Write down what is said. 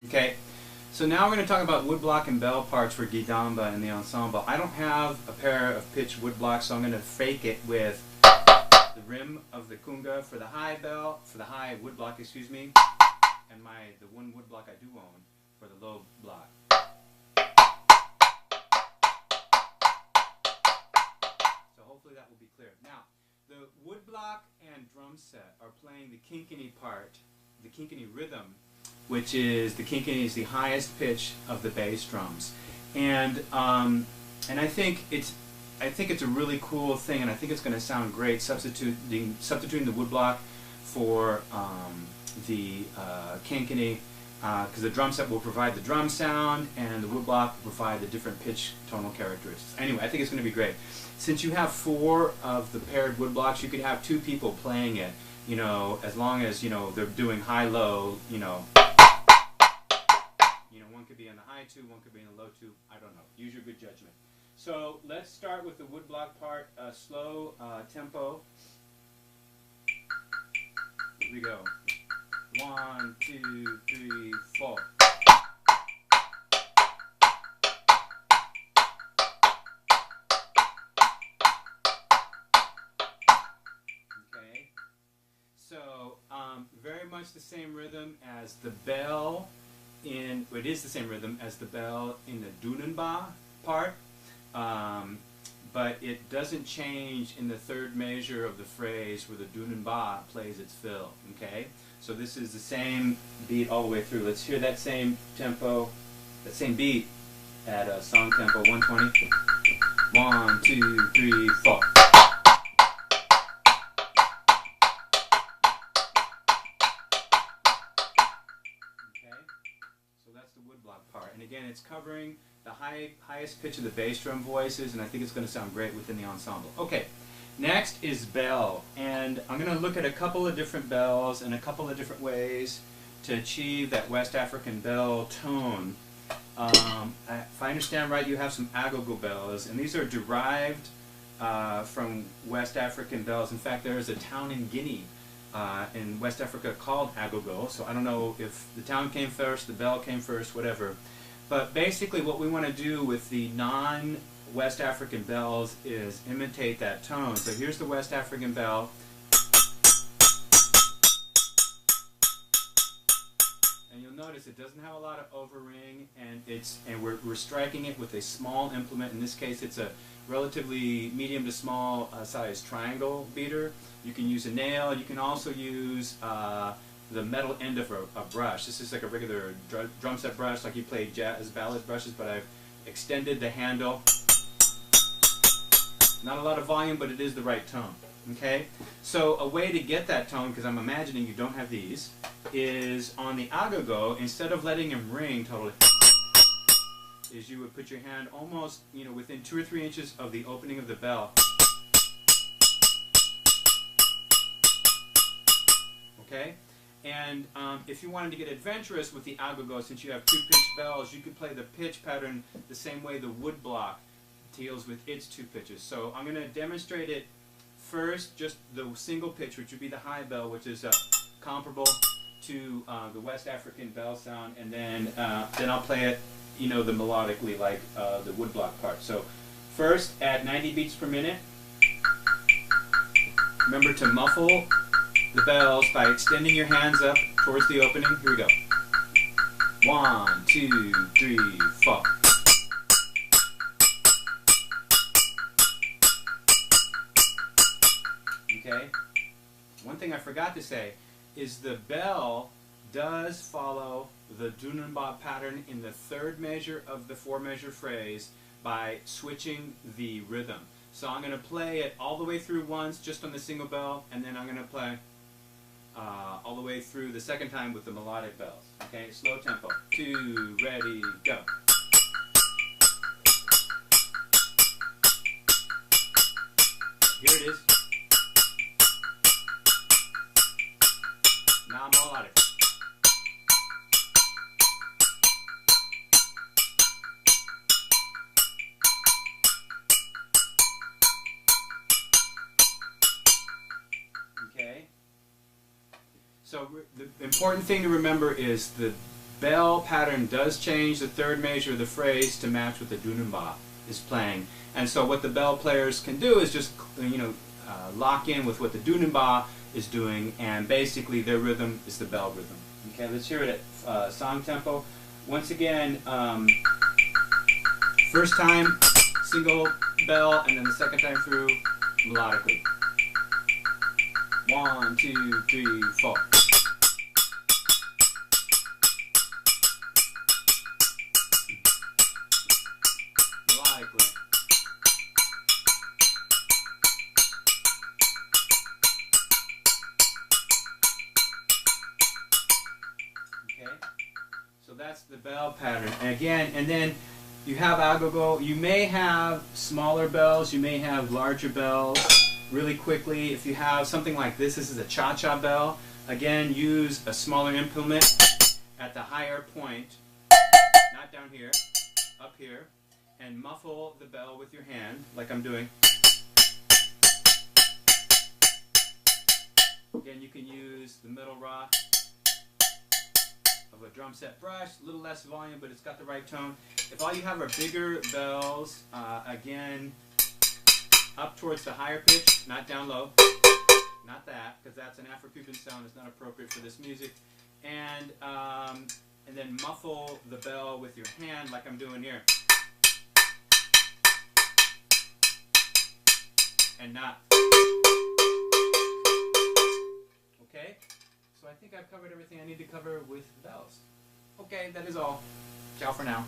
Okay, so now we're going to talk about woodblock and bell parts for Gidamba in the ensemble. I don't have a pair of pitched woodblocks, so I'm going to fake it with the rim of the kunga for the high bell, for the high woodblock, excuse me, and the one woodblock I do own for the low block. So hopefully that will be clear. Now, the woodblock and drum set are playing the kinkini part, the kinkini rhythm, which is the kinkini is the highest pitch of the bass drums, and I think it's a really cool thing, and I think it's going to sound great substituting the woodblock for the kinkini, because the drum set will provide the drum sound and the woodblock will provide the different pitch tonal characteristics. Anyway, I think it's going to be great. Since you have 4 of the paired woodblocks, you could have 2 people playing it. You know, as long as they're doing high-low. One could be in the high 2, one could be in the low 2. I don't know. Use your good judgment. So let's start with the woodblock part, slow tempo. Here we go. 1, 2, 3, 4. Okay. So very much the same rhythm as the bell. It is the same rhythm as the bell in the Dunenba part, but it doesn't change in the third measure of the phrase where the Dunenba plays its fill. Okay, so this is the same beat all the way through. Let's hear that same tempo, that same beat at song tempo 120. 1, 2, 3, 4. That's the woodblock part, and again, it's covering the highest pitch of the bass drum voices, and I think it's going to sound great within the ensemble. Okay, next is bell, and I'm going to look at a couple of different bells and a couple of different ways to achieve that West African bell tone. If I understand right, you have some agogo bells, and these are derived from West African bells. In fact, there is a town in Guinea in West Africa called Agogo, so I don't know if the town came first, the bell came first, whatever. But basically what we want to do with the non-West African bells is imitate that tone. So here's the West African bell. And you'll notice it doesn't have a lot of overring, and we're striking it with a small implement. In this case, it's a relatively medium to small size triangle beater. You can use a nail. You can also use the metal end of a brush. This is like a regular drum set brush, like you play jazz ballad brushes, but I've extended the handle. Not a lot of volume, but it is the right tone. Okay? So a way to get that tone, because I'm imagining you don't have these, is on the agogo, instead of letting him ring totally, is you would put your hand almost, within 2 or 3 inches of the opening of the bell. Okay? And if you wanted to get adventurous with the agogo, since you have 2 pitched bells, you could play the pitch pattern the same way the woodblock deals with its 2 pitches. So I'm going to demonstrate it first, just the single pitch, which would be the high bell, which is comparable to the West African bell sound, and then I'll play it, the melodically, like the woodblock part. So first, at 90 beats per minute, remember to muffle the bells by extending your hands up towards the opening. Here we go. 1, 2, 3, 4. Okay? One thing I forgot to say is the bell does follow the Dunenba pattern in the third measure of the 4-measure phrase by switching the rhythm. So I'm going to play it all the way through once, just on the single bell, and then I'm going to play all the way through the second time with the melodic bells. Okay, slow tempo. 2, ready, go. Here it is. Now melodic. Okay. So the important thing to remember is the bell pattern does change the third measure of the phrase to match what the Gidamba is playing. And so what the bell players can do is just, lock in with what the Gidamba is doing, and basically their rhythm is the bell rhythm. Okay, let's hear it at song tempo. Once again, first time single bell, and then the second time through melodically. 1, 2, 3, 4. Melodically. Okay, so that's the bell pattern. And again, and then you have agogo. You may have smaller bells, you may have larger bells. Really quickly, if you have something like this is a cha-cha bell. Again, use a smaller implement at the higher point, not down here, up here, and muffle the bell with your hand, like I'm doing. Again, you can use the middle rock of a drum set brush, a little less volume, but it's got the right tone. If all you have are bigger bells, again, up towards the higher pitch, not down low, not that, because that's an Afro-Cuban sound, it's not appropriate for this music. And then muffle the bell with your hand, like I'm doing here. And not. Okay? So I think I've covered everything I need to cover with bells. Okay, that is all. Ciao for now.